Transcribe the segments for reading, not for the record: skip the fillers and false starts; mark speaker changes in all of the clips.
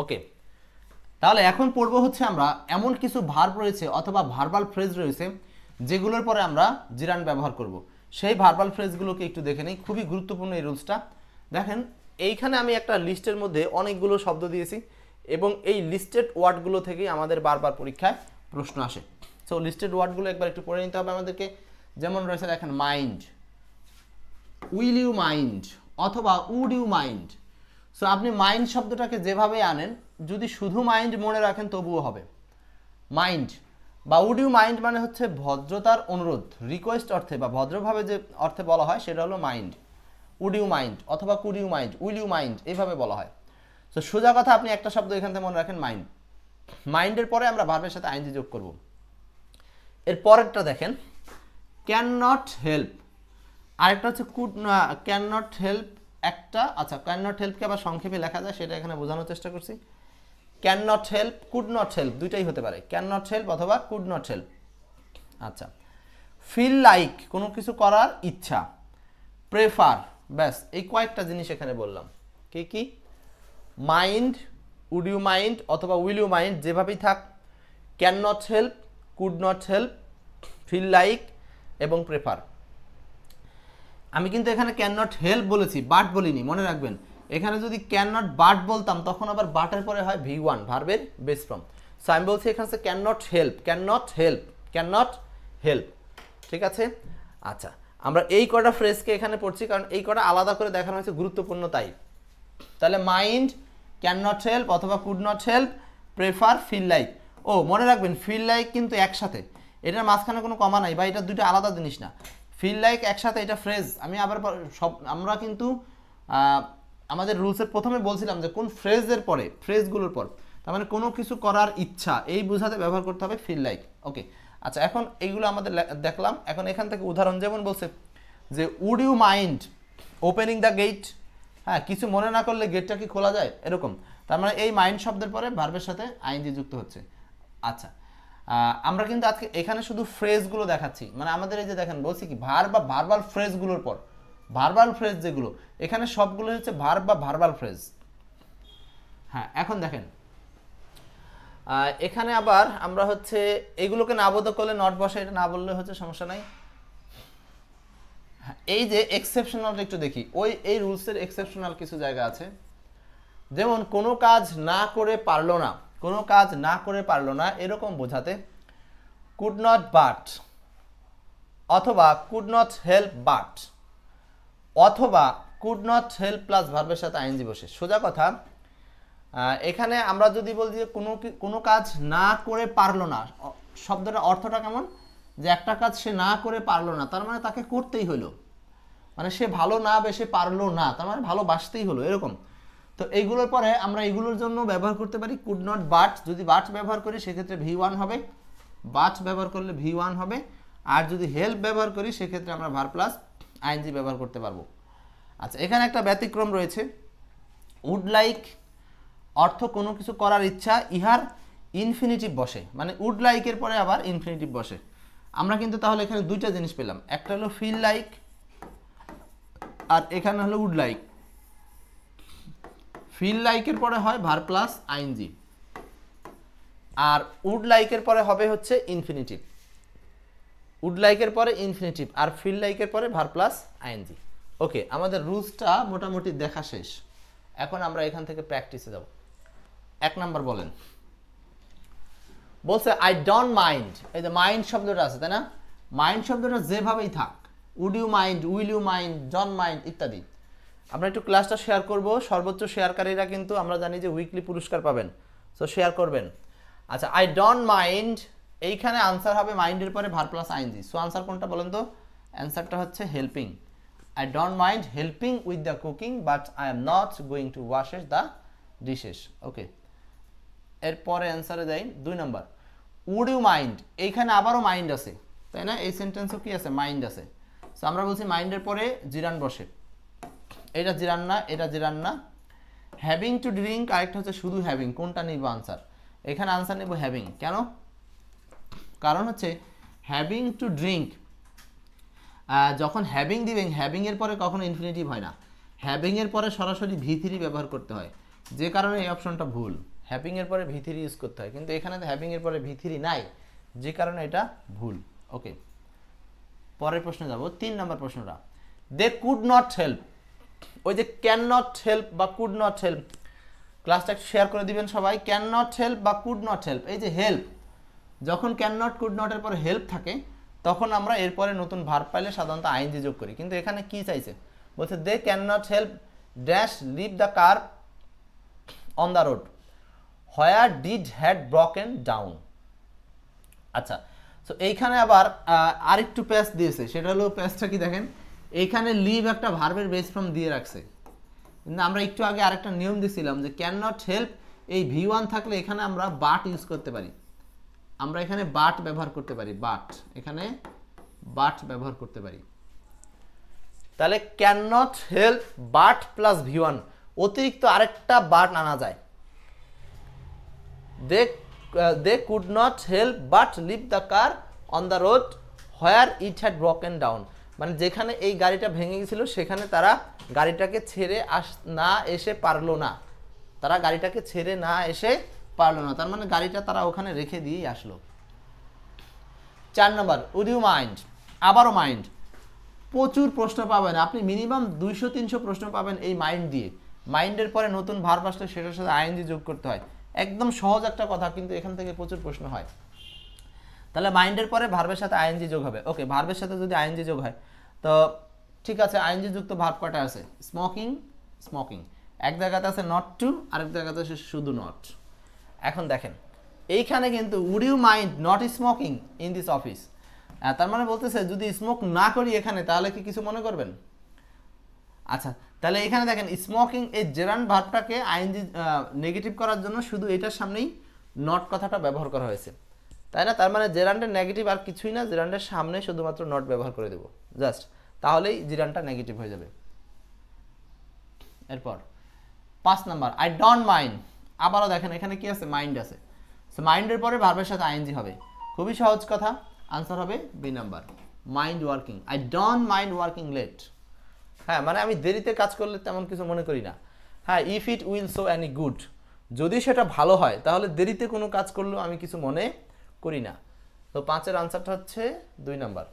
Speaker 1: ওকে, তাহলে এখন পড়বো হচ্ছে আমরা এমন কিছু ভার্ব রয়েছে অথবা ভার্বাল ফ্রেজ রয়েছে যেগুলোর পরে আমরা জিরান ব্যবহার করব। সেই ভার্বাল ফ্রেজগুলোকে একটু দেখে নিই, খুবই গুরুত্বপূর্ণ এই রুলসটা। দেখেন এইখানে আমি একটা লিস্টের মধ্যে অনেকগুলো শব্দ দিয়েছি এবং এই লিস্টেড ওয়ার্ডগুলো থেকেই আমাদের বারবার পরীক্ষায় প্রশ্ন আসে। সো লিস্টেড ওয়ার্ডগুলো একবার একটু পড়ে নিতে হবে আমাদেরকে। যেমন রয়েছে দেখেন মাইন্ড, উইল ইউ মাইন্ড অথবা উড ইউ মাইন্ড। সো আপনি মাইন্ড শব্দটাকে যেভাবে আনেন, যদি শুধু মাইন্ড মনে রাখেন তবুও হবে। মাইন্ড বা উড ইউ মাইন্ড মানে হচ্ছে ভদ্রতার অনুরোধ, রিকোয়েস্ট অর্থে বা ভদ্রভাবে যে অর্থে বলা হয় সেটা হলো মাইন্ড। উড ইউ মাইন্ড অথবা could you mind, will you mind এইভাবে বলা হয়। তো সোজা কথা আপনি একটা শব্দ এখান থেকে মনে রাখেন মাইন্ড। মাইন্ডের পরে আমরা ভার্বের সাথে আইএনজি যোগ করব। এর পরেরটা দেখেন ক্যান নট হেল্প, আরেকটা হচ্ছে কুড, ক্যান নট হেল্প একটা, আচ্ছা ক্যান নট হেল্পকে আবার সংক্ষেপে লেখা যায় সেটা এখানে বোঝানোর চেষ্টা করছি। Can not help, could not help দুইটাই হতে পারে, ক্যান নট হেল্প অথবা কুড নট হেল্প। আচ্ছা, ফিল লাইক কোনো কিছু করার ইচ্ছা, প্রেফার, ব্যাস এই কয়েকটা জিনিস এখানে বললাম। কি কি? মাইন্ড, উড ইউ মাইন্ড অথবা উইল ইউ মাইন্ড যেভাবেই থাক, can not help, could not help, feel like এবং প্রেফার। আমি কিন্তু এখানে ক্যান নট হেল্প বলেছি, বাট বলিনি, মনে রাখবেন। এখানে যদি ক্যান নট বাট বলতাম তখন আবার বাটের পরে হয় V1 ভার্বের বেস ফর্ম। সো আমি বলছি এখানে can not help, can not help, can not help, ঠিক আছে। আচ্ছা, আমরা এই কটা ফ্রেজকে এখানে পড়ছি কারণ এই কটা আলাদা করে দেখানো হয়েছে, গুরুত্বপূর্ণ তাই। তাহলে মাইন্ড, ক্যান নট হেল্প অথবা could not help, prefer, feel like. ও মনে রাখবেন ফিল লাইক কিন্তু একসাথে, এটার মাঝখানে কোনো কমা নাই বা এটা দুটো আলাদা জিনিস না। ফিল লাইক একসাথে, এটা ফ্রেজ। আমি আবার সব আমরা কিন্তু আমাদের রুলসের প্রথমে বলছিলাম যে কোন ফ্রেজের পরে, ফ্রেজগুলোর পর, তার মানে কোনো কিছু করার ইচ্ছা এই বোঝাতে ব্যবহার করতে হবে ফিল লাইক। ওকে, আচ্ছা এখন এইগুলো আমাদের দেখলাম। এখন এখান থেকে উদাহরণ যেমন বলছে যে would you mind opening the gate, হ্যাঁ কিছু মনে না করলে গেটটা কি খোলা যায়, এরকম। তার মানে এই মাইন্ড শব্দের পরে ভার্বের সাথে আইএনজি যুক্ত হচ্ছে। আচ্ছা, আমরা কিন্তু আজকে এখানে শুধু ফ্রেজগুলো দেখাচ্ছি, মানে আমাদের এই যে দেখেন বলছি কি ভার্ব বা ভার্বাল ফ্রেজগুলোর পর, ভার্বাল ফ্রেজ যেগুলো এখানে সবগুলো হচ্ছে ভার্ব বা ভার্বাল ফ্রেজ। হ্যাঁ এখন দেখেন এখানে আবার আমরা হচ্ছে এগুলোকে না বোধ করলে নট বসে, এটা না বললে হচ্ছে সমস্যা নাই। এই যে এক্সেপশনাল একটু দেখি, ওই এই রুলসের এক্সেপশনাল কিছু জায়গা আছে। যেমন কোনো কাজ না করে পারলো না, কোনো কাজ না করে পারলো না এরকম বোঝাতে কুড নট বাট অথবা কুড নট হেল্প বাট অথবা কুড নট হেল্প প্লাস ভার্বের সাথে আইএনজি বসে। সোজা কথা এখানে আমরা যদি বলি যে কোনো কাজ না করে পারলো না, শব্দটা অর্থটা কেমন, যে একটা কাজ সে না করে পারলো না তার মানে তাকে করতেই হলো, মানে সে ভালো না বেশে পারলো না তার মানে ভালোবাসতেই হলো, এরকম। তো এইগুলোর পরে আমরা এইগুলোর জন্য ব্যবহার করতে পারি কুড নট বাট। যদি বাট ব্যবহার করি সেক্ষেত্রে V1 হবে, বাট ব্যবহার করলে V1 হবে। আর যদি হেল্প ব্যবহার করি সেক্ষেত্রে আমরা ভার প্লাস আইএনজি ব্যবহার করতে পারবো। আচ্ছা, এখানে একটা ব্যতিক্রম রয়েছে। উড লাইক অর্থ কোনো কিছু করার ইচ্ছা, ইহার ইনফিনিটিভ বসে, মানে উড লাইকের পরে আবার ইনফিনিটিভ বসে। আমরা কিন্তু তাহলে এখানে দুইটা জিনিস পেলাম, একটা হলো ফিল লাইক আর এখানে হলো উড লাইক। ফিল লাইকের পরে হয় verb plus ING R would লাইকের পরে হবে হচ্ছে ইনফিনিটিভ। উড লাইকের পরে ইনফিনিটিভ আর ফিল লাইকের পরে ভার প্লাস আইএনজি। ওকে, আমাদের রুলসটা মোটামুটি দেখা শেষ। এখন আমরা এখান থেকে প্র্যাকটিসে যাব। এক নাম্বার বলেন, বলছে আই ডোন্ট মাইন্ড। এই যে মাইন্ড শব্দটা আছে তাই না, মাইন্ড শব্দটা যেভাবেই থাক, would you mind, will you mind, don't mind ইত্যাদি। আমরা একটু ক্লাসটা শেয়ার করব, সর্বোচ্চ শেয়ারকারীরা কিন্তু আমরা জানি যে উইকলি পুরস্কার পাবেন, সো শেয়ার করবেন। আচ্ছা, আই ডোন্ট মাইন্ড, এইখানে আনসার হবে মাইন্ডের পরে verb plus ING. So answer কোনটা বলেন তো? অ্যান্সারটা হচ্ছে helping. I don't mind helping with the cooking but I am not going to washes the dishes. Okay, এরপরে অ্যান্সারে যাই 2 নম্বর, উড ইউ মাইন্ড। এইখানে আবারও মাইন্ড আছে তাই না, এই সেন্টেন্সও কি আছে, মাইন্ড আছে। সো আমরা বলছি মাইন্ডের পরে জিরান বসে, এটা জিরান না, এটা জিরান না। হ্যাভিং টু ড্রিঙ্ক, আরেকটা হচ্ছে শুধু হ্যাভিং, কোনটা নিব আনসার? এখানে আনসার নেব হ্যাভিং। কেন? কারণ হচ্ছে হ্যাভিং টু ড্রিঙ্ক, যখন হ্যাভিং দিবেন হ্যাভিং এর পরে কখনো ইনফিনিটিভ হয় না, হ্যাভিং এর পরে সরাসরি V3 ব্যবহার করতে হয়। যে কারণে এই অপশনটা ভুল। হ্যাভিং এর পরে ভি3 ইউজ করতে হয়, কিন্তু এখানে তো হ্যাভিং এর পরে ভি3 নাই, যে কারণে এটা ভুল। ওকে, পরের প্রশ্নে যাব। 3 নম্বর প্রশ্নটা, দে কুড নট হেল্প। ওই যে ক্যান নট হেল্প বা কুড নট হেল্প, ক্লাসটা শেয়ার করে দিবেন সবাই। ক্যান নট হেল্প বা কুড নট হেল্প, এই যে হেল্প, যখন ক্যান নট কুড নট এর পরে হেল্প থাকে তখন আমরা এরপরে নতুন ভার্ব পাইলে সাধারণত আইএনজি যোগ করি, কিন্তু এখানে কি চাইছে, বলছে they can not help dash leave the car on the road where did had broken down. আচ্ছা, সো এইখানে আবার আরেকটু প্যাচ দিয়েছে, সেটা হলো প্যাচটা কি দেখেন, এইখানে লিভ একটা ভার্বের বেস ফর্ম দিয়ে রাখছে, কিন্তু আমরা একটু আগে আরেকটা নিয়ম দিয়েছিলাম যে ক্যান নট হেল্প এই ভি1 থাকলে এখানে আমরা বাট ইউজ করতে পারি, আমরা এখানে বাট ব্যবহার করতে পারি, বাট, এখানে বাট ব্যবহার করতে পারি। তাহলে can not help but plus ভি1, অতিরিক্ত আরেকটা বাট আনা যায়। They could not help but leave the car on the road where it had broken down, মানে যেখানে এই গাড়িটা ভেঙে গেছিল সেখানে তারা গাড়িটাকে ছেড়ে না এসে পারলো না, তারা গাড়িটাকে ছেড়ে না এসে পারলো না, তার মানে গাড়িটা তারা ওখানে রেখে দিয়েই আসলো। 4 নম্বর, উড ইউ মাইন্ড, আবারও মাইন্ড, প্রচুর প্রশ্ন পাবেন আপনি, মিনিমাম 200-300 প্রশ্ন পাবেন এই মাইন্ড দিয়ে। মাইন্ডের পরে নতুন ভার্ব আসলে সেটার সাথে আইএনজি যোগ করতে হয়, একদম সহজ একটা কথা, কিন্তু এখান থেকে প্রচুর প্রশ্ন হয়। তাহলে মাইন্ডের পরে ভার্বের সাথে আইএনজি যোগ হবে। ওকে, ভার্বের সাথে যদি আইএনজি যোগ হয় তো ঠিক আছে, আইএনজি যুক্ত ভার্ব কয়টা আছে, স্মোকিং, স্মোকিং, এক জায়গাতে আছে নট টু, আরেক জায়গাতে আছে শুধু নট। এখন দেখেন এইখানে কিন্তু would you mind not smoking in this office, তার মানে বলতেছে যদি স্মোক না করি এখানে তাহলে কি কিছু মনে করবেন। আচ্ছা, তাহলে এখানে দেখেন স্মোকিং এই জেরান্ড ভার্বটাকে আইএনজি নেগেটিভ করার জন্য শুধু এটার সামনেই নট কথাটা ব্যবহার করা হয়েছে, তাই না? তার মানে জেরান্ডের নেগেটিভ আর কিছুই না, জেরান্ডের সামনে শুধুমাত্র নট ব্যবহার করে দেবো জাস্ট, তাহলেই জিরানটা নেগেটিভ হয়ে যাবে। এরপর 5 নাম্বার, আই ডোন্ট মাইন্ড, আবারও দেখেন এখানে কি আছে, মাইন্ড আছে, সো মাইন্ডের পরে ভার্বের সাথে আইএনজি হবে, খুবই সহজ কথা, আনসার হবে B number, mind working. I don't mind working late, হ্যাঁ মানে আমি দেরিতে কাজ করলে তেমন কিছু মনে করি না। হ্যাঁ, if it will show any good, যদি সেটা ভালো হয় তাহলে দেরিতে কোনো কাজ করলেও আমি কিছু মনে করি না। তো 5-এর আনসারটা হচ্ছে 2 নাম্বার।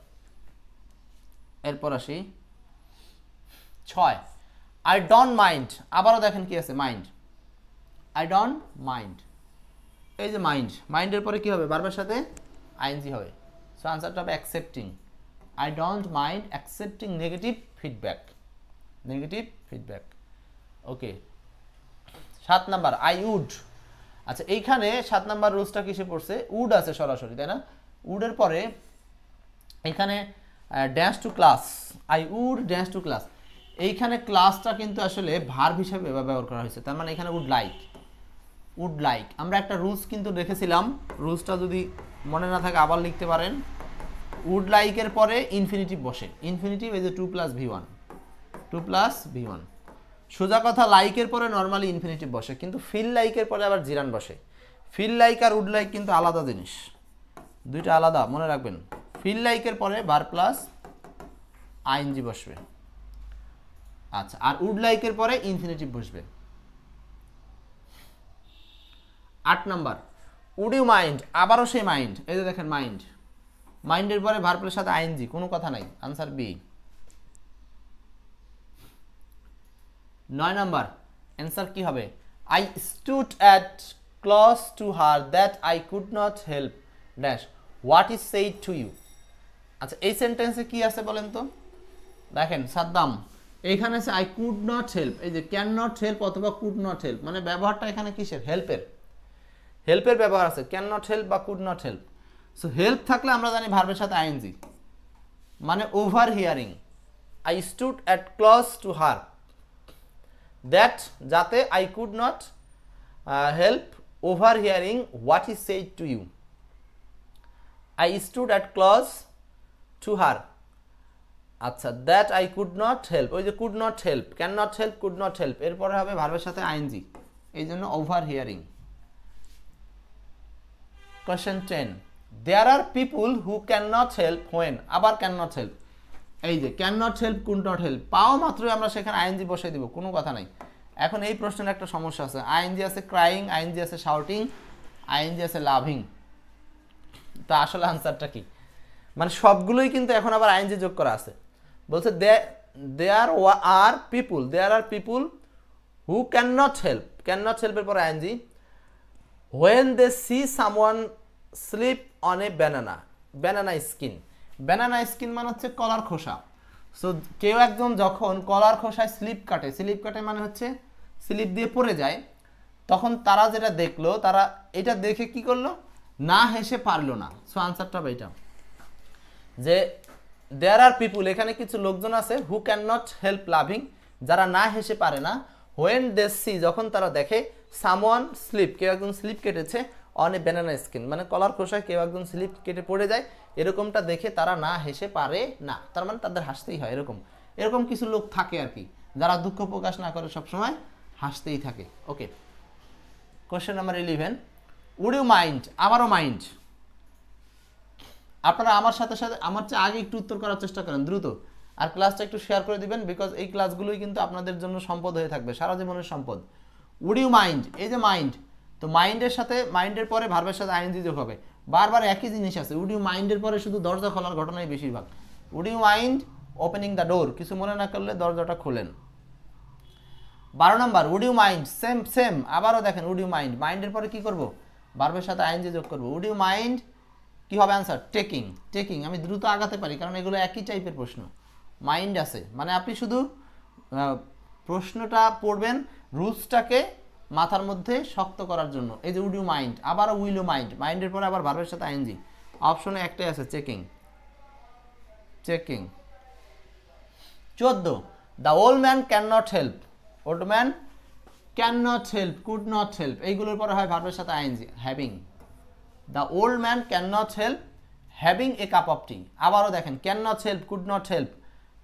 Speaker 1: এরপর আসি 6, আই ডোন্ট মাইন্ড, আবারও দেখেন কি আছে, মাইন্ড, আই ডোন্ট মাইন্ড, এই যে মাইন্ড, মাইন্ডের পরে কি হবে, ভার্বের সাথে আইএনজি হবে, সো আনসারটা হবে accepting, I don't mind accepting negative feedback, negative feedback. Okay, 7 number, I would, আচ্ছা এইখানে 7 নাম্বার রুলসটা কিসে পড়ছে, উড আছে সরাসরি, তাই না? উডের পরে এখানে dash to class, I would dash to class, এইখানে ক্লাসটা কিন্তু আসলে ভার্ব হিসেবে ব্যবহার করা হয়েছে, তার মানে এখানে উড লাইক, উড লাইক, আমরা একটা রুলস কিন্তু রেখেছিলাম, রুলসটা যদি মনে না থাকে আবার লিখতে পারেন। উড লাইকের পরে ইনফিনিটিভ বসে, ইনফিনিটিভ এই যে 2 + v1, 2 + v1, সোজা কথা লাইকের পরে নর্মালি ইনফিনিটিভ বসে, কিন্তু ফিল লাইকের পরে আবার জিরান বসে। ফিল লাইক আর উড লাইক কিন্তু আলাদা জিনিস, দুইটা আলাদা, মনে রাখবেন। ফিল লাইকের পরে ভার্ব প্লাস আইএনজি বসবে, আচ্ছা, আর উড লাইকের পরে ইনফিনিটিভ বসবে। 8 নাম্বার, উড ইউ মাইন্ড, আবারও সেই মাইন্ড, এই যে দেখেন মাইন্ড, মাইন্ডের পরে ভার্বের সাথে আইএনজি, কোনো কথা নাই, আনসার বি। 9 নাম্বার, অ্যান্সার কি হবে, I stood at close to her that I could not help dash what is said to you. আচ্ছা, এই সেন্টেন্সে কি আছে বলেন তো, দেখেন সাদ্দাম, এইখানে আছে আই কুড নট হেল্প, এই যে ক্যান নট হেল্প অথবা কুড নট হেল্প, মানে ব্যবহারটা এখানে কিসের, হেল্পের, হেল্পের ব্যবহার আছে, ক্যান নট হেল্প বা could not help. So help থাকলে আমরা জানি ভার্বের সাথে আইএনজি, মানে overhearing, I stood at close to her that, যাতে I could not help overhearing what is said to you, I stood at close to her, আচ্ছা, that I could not help, ওই যে could not help, can not help, could not help, এরপরে হবে ভার্বের সাথে ING, এই জন্য over hearing. Question 10, there are people who cannot help when, আবার cannot help, এই যে cannot help, could not help, পাও মাত্রই আমরা সেখানে আইএনজি বসাই দিব, কোনো কথা নাই। এখন এই প্রশ্নের একটা সমস্যা আছে, আইএনজি আছে ক্রাইং, আইএনজি আছে শাউটিং, আইএনজি আছে লাভিং। তো আসলে আনসারটা কি? মানে সবগুলোই কিন্তু এখন আবার আইএনজি যোগ করা আছে। বলছে দেয়ার আর পিপুল হু ক্যান নট হেল্পের পরে ING, when they see someone sleep on a banana skin মানে হচ্ছে কলার খোসা। সো কেউ একজন যখন কলার খোসায় স্লিপ কাটে মানে হচ্ছে স্লিপ দিয়ে পড়ে যায়, তখন তারা যেটা দেখলো, তারা এটা দেখে কি করলো, না হেসে পারলো না। সো আনসারটা হবে এটা, যে দেয়ার আর পিপুল, এখানে কিছু লোকজন আছে, who can not help loving, যারা না হেসে পারে না, হোয়েন দে সি, যখন তারা দেখে, সামওয়ান স্লিপ, কেউ একজন স্লিপ কেটেছে, অন এ ব্যানানা স্কিন মানে কলার খোসায় কেউ একজন স্লিপ কেটে পড়ে যায়, এরকমটা দেখে তারা না হেসে পারে না, তার মানে তাদের হাসতেই হয়। এরকম কিছু লোক থাকে আর কি, যারা দুঃখ প্রকাশ না করে সবসময় হাসতেই থাকে। Okay, question number 11, would you mind, আবারও মাইন্ড। আপনারা আমার সাথে আমার চেয়ে আগে একটু উত্তর করার চেষ্টা করেন দ্রুত, আর ক্লাসটা একটু শেয়ার করে দিবেন, বিকজ এই ক্লাসগুলোই কিন্তু আপনাদের জন্য সম্পদ হয়ে থাকবে, সারা জীবনের সম্পদ। উড ইউ মাইন্ড, এই যে মাইন্ড, তো মাইন্ডের পরে ভার্বের সাথে আইএনজি যোগ হবে, বারবার একই জিনিস আছে। উড ইউ মাইন্ডের পরে শুধু দরজা খোলার ঘটনাই বেশিরভাগ। Would you mind opening the door, কিছু মনে না করলে দরজাটা খোলেন। 12 number, would you mind, same আবারও দেখেন, উড ইউ মাইন্ডের পরে কি করব, ভার্বের সাথে আইএনজি যোগ করব। উড ইউ মাইন্ড কি হবে আনসার, টেকিং। আমি দ্রুত আগাতে পারি কারণ এগুলো একই টাইপের প্রশ্ন। মাইন্ড আছে মানে আপনি শুধু প্রশ্নটা পড়বেন, রুলসটাকে মাথার মধ্যে শক্ত করার জন্য। এই যে উড ইউ মাইন্ড, আবারও উইল ইউ মাইন্ড, মাইন্ডের পরে আবার ভার্বের সাথে আইএনজি, অপশনে একটাই আছে, checking. 14, the old man can not help, old man can not help, could not help, এইগুলোর পরে হয় ভার্বের সাথে ING, having. The old man can not help having a cup of tea, আবারও দেখেন can not help, could not help,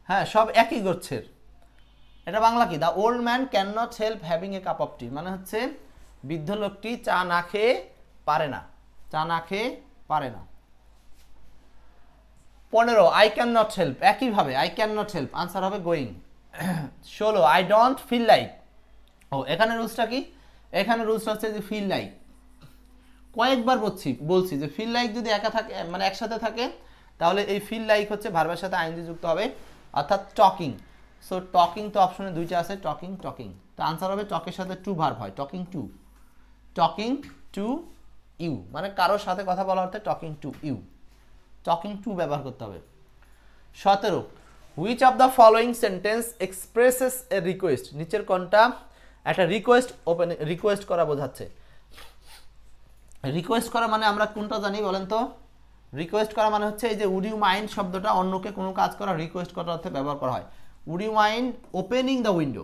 Speaker 1: হ্যাঁ সব একই গোছের। এটা বাংলা কি, the old man can not help having a cup of tea, মানে হচ্ছে বৃদ্ধ লোকটি চা না খেয়ে পারে না। 15, আই ক্যান নট হেল্প, একইভাবে I can not help, answer হবে going. 16, I don't feel like, এখানে রুলসটা কি, এখানে রুলসটা হচ্ছে যে ফিল লাইক, কয়েকবার বলছি যে ফিল লাইক যদি একা থাকে মানে একসাথে থাকে, তাহলে এই ফিল লাইক হচ্ছে ভার্বের সাথে আইএনজি যুক্ত হবে, অর্থাৎ টকিং। সো টকিং তো অপশনে দুইটা আছে, টকিং। তো আনসার হবে টকের সাথে টু ভার্ব হয়, টকিং টু ইউ, মানে কারোর সাথে কথা বলা অর্থে talking to you, talking to ব্যবহার করতে হবে। 17, which of the following sentence expresses a request, নিচের কোনটা একটা রিকোয়েস্ট করা বোঝাচ্ছে। রিকোয়েস্ট করা মানে আমরা কোনটা জানি বলেন তো, রিকোয়েস্ট করা মানে হচ্ছে এই যে উড ইউ মাইন্ড শব্দটা অন্যকে কোনো কাজ করা রিকোয়েস্ট করার অর্থে ব্যবহার করা হয়। Would you mind opening the window,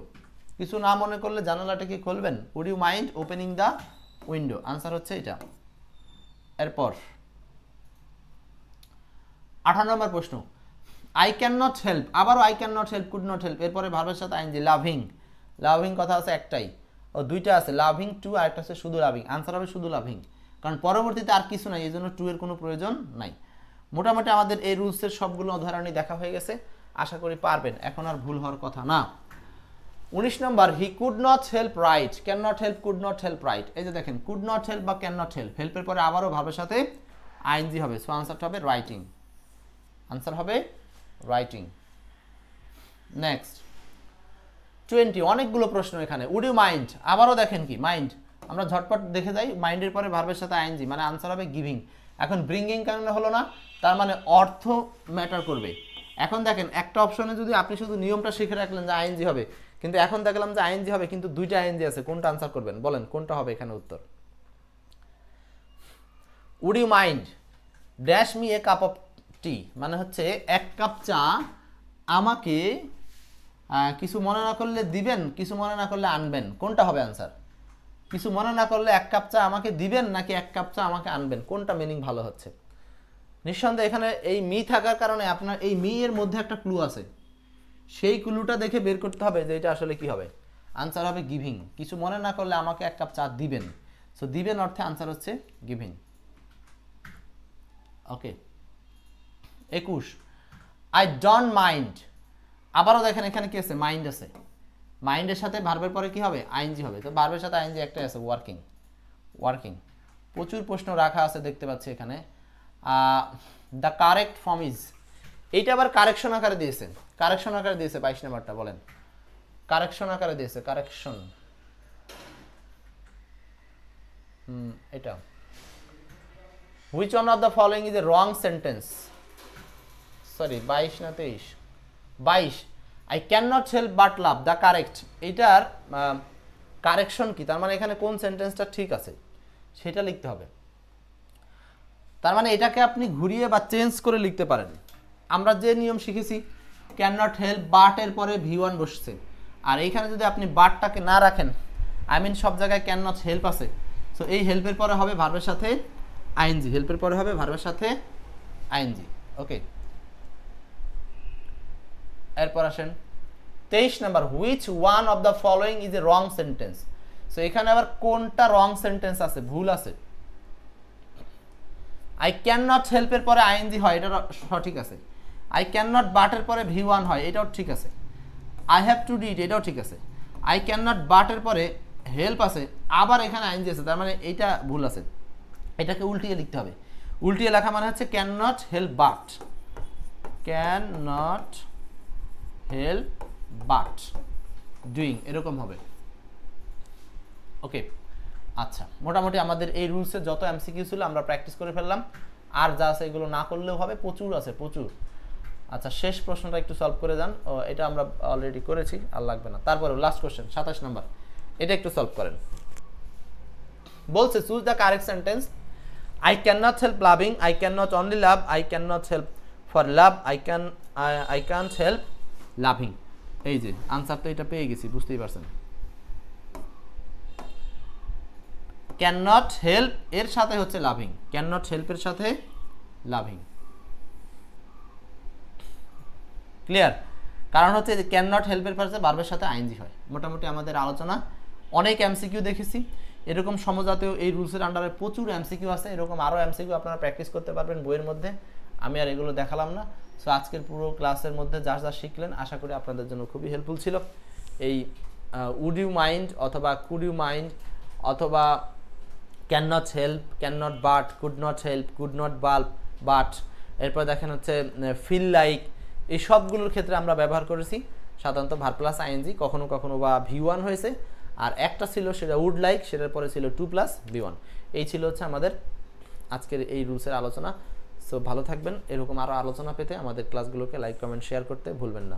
Speaker 1: কিছু না মনে করলে জানালাটা কি খুলবেন, would you mind opening the window, answer হচ্ছে এটা। এরপর 18 নম্বর প্রশ্ন, আই ক্যান নট হেল্প, আবারও I can not help, could not help, এরপরে ভার্বের সাথে আইএনজি, লাভিং কথা আছে একটাই, দুইটা আছে, লাভিং টু আর একটা আছে শুধু লাভিং, আনসার হবে শুধু লাভিং, কারণ পরবর্তীতে আর কিছু নাই, এই জন্য টু এর কোনো প্রয়োজন নাই। মোটামুটি আমাদের এই রুলসের সবগুলো উদাহরণই দেখা হয়ে গেছে, আশা করি পারবেন, এখন আর ভুল হওয়ার কথা না। 19 নম্বর, he could not help right, can not help, could not help right, এই যে দেখেন কুড নট হেল্প বা ক্যান নট হেল্প, হেল্পের পরে আবারও ভার্বের সাথে আইএনজি হবে, সো আনসারটা হবে রাইটিং, নেক্সট 20, অনেকগুলো প্রশ্ন এখানে। উড ইউ মাইন্ড, আবারও দেখেন কি মাইন্ড, আমরা ঝটপট দেখে যাই, মাইন্ডের পরে ভার্বের সাথে আইএনজি, মানে আনসার হবে গিভিং। এখন ব্রিঙ্গিং কেন হলো না, তার মানে অর্থ ম্যাটার করবে। এখন দেখেন একটা অপশনে যদি আপনি শুধু নিয়মটা শিখে রাখলেন যে আইএনজি হবে, কিন্তু এখন দেখলাম যে আইএনজি হবে কিন্তু দুইটা আইএনজি আছে, কোনটা আনসার করবেন বলেন, কোনটা হবে এখানে উত্তর। Would you mind dash me a cup of tea, মানে হচ্ছে এক কাপ চা আমাকে কিছু মনে না করলে দিবেন, কিছু মনে না করলে আনবেন, কোনটা হবে আনসার? কিছু মনে না করলে এক কাপ চা আমাকে দিবেন নাকি এক কাপ চা আমাকে আনবেন, কোনটা মিনিং ভালো হচ্ছে? নিঃসন্দেহে এখানে এই মি থাকার কারণে আপনার এই মি এর মধ্যে একটা ক্লু আছে, সেই ক্লুটা দেখে বের করতে হবে যে এটা আসলে কি হবে। আনসার হবে গিভিং, কিছু মনে না করলে আমাকে এক কাপ চা দিবেন, সো দিবেন অর্থে আনসার হচ্ছে giving. Okay 21, I don't mind, আবারও দেখেন এখানে কি আছে, মাইন্ড আছে, মাইন্ডের সাথে ভার্বের পরে কি হবে, আইএনজি হবে। তো ভার্বের সাথে আইএনজি একটাই আছে, ওয়ার্কিং। ওয়ার্কিং প্রচুর প্রশ্ন রাখা আছে দেখতে পাচ্ছি এখানে। দ্য কারেক্ট ফর্ম ইজ, এইটা আবার কারেকশন আকারে দিয়েছে, কারেকশন আকারে দিয়েছে 22 নাম্বারটা, বলেন কারেকশন আকারে দিয়েছে, কারেকশন। এটা which one of the following is a wrong sentence, sorry 22 না 23, 22, I cannot help but love, the correct, এটার কারেকশন কি, তার মানে এখানে কোন সেন্টেন্সটা ঠিক আছে সেটা লিখতে হবে। তার মানে এটাকে আপনি ঘুরিয়ে বা চেঞ্জ করে লিখতে পারেন। আমরা যে নিয়ম শিখেছি, ক্যান নট হেল্প বাট এর পরে ভি1 বসছে, আর এইখানে যদি আপনি বাটটাকে না রাখেন, আই মিন সব জায়গায় ক্যান নট হেল্প আছে, সো এই হেল্পের পরে হবে ভার্বের সাথে আইএনজি, হেল্পের পরে হবে ভার্বের সাথে আইএনজি। ওকে, এরপর আসেন 23 number, which one of the following is a wrong sentence. So এখানে আবার কোনটা রং সেন্টেন্স আছে, ভুল আছে। আই ক্যান নট হেল্পের পরে আইএনজি হয়, এটা সঠিক আছে। আই ক্যান নট বাটের পরে ভি1 হয়, এটাও ঠিক আছে। আই হ্যাভ টু ডিড, এটাও ঠিক আছে। আই ক্যান নট বাটের পরে হেল্প আছে, আবার এখানে আইএনজি আছে, তার মানে এইটা ভুল আছে। এটাকে উল্টিয়ে লিখতে হবে। উল্টিয়ে লেখা মানে হচ্ছে can not help but, can not help but doing, এরকম হবে। ওকে, আচ্ছা, মোটামুটি আমাদের এই রুলসের যত এমসিকিউ ছিল আমরা প্র্যাকটিস করে ফেললাম, আর যা আছে এগুলো না করলেও হবে, প্রচুর আছে প্রচুর। আচ্ছা, শেষ প্রশ্নটা একটু সলভ করে যান, এটা আমরা অলরেডি করেছি, আর লাগবে না। তারপরে লাস্ট কোশ্চেন 27 নাম্বার, এটা একটু সলভ করেন। বলছে choose the correct sentence, I cannot help loving, I cannot only love, I cannot help for love, I can't help loving। এই যে আনসার তো এটা পেয়ে গেছি, বুঝতেই পারছেন। cannot help এর সাথে হচ্ছে loving, cannot help এর সাথে loving, ক্লিয়ার? কারণ হচ্ছে যে cannot help এর পাশে ভার্বের সাথে আইএনজি হয়। মোটামুটি আমাদের আলোচনা, অনেক এমসিকিউ দেখেছি, এরকম সমজাতীয় এই রুলসের আন্ডারে প্রচুর এমসিকিউ আছে, এরকম আরও এমসিকিউ আপনারা প্র্যাকটিস করতে পারবেন বইয়ের মধ্যে, আমি আর এগুলো দেখালাম না। সো আজকের পুরো ক্লাসের মধ্যে যা যা শিখলেন আশা করি আপনাদের জন্য খুবই হেল্পফুল ছিল। এই উড ইউ মাইন্ড অথবা কুড ইউ মাইন্ড অথবা can not help, can not but, could not help, could not but, এরপর দেখেন হচ্ছে ফিল লাইক, এই সবগুলোর ক্ষেত্রে আমরা ব্যবহার করেছি সাধারণত ভার্ব প্লাস আইএনজি, কখনো কখনো বা ভি1 হয়েছে, আর একটা ছিল সেটা উড লাইক, সেটার পরে ছিল 2 + ভি1। এই ছিল হচ্ছে আমাদের আজকের এই রুলসের আলোচনা। সো ভালো থাকবেন, এরকম আরও আলোচনা পেতে আমাদের ক্লাসগুলোকে লাইক কমেন্ট শেয়ার করতে ভুলবেন না।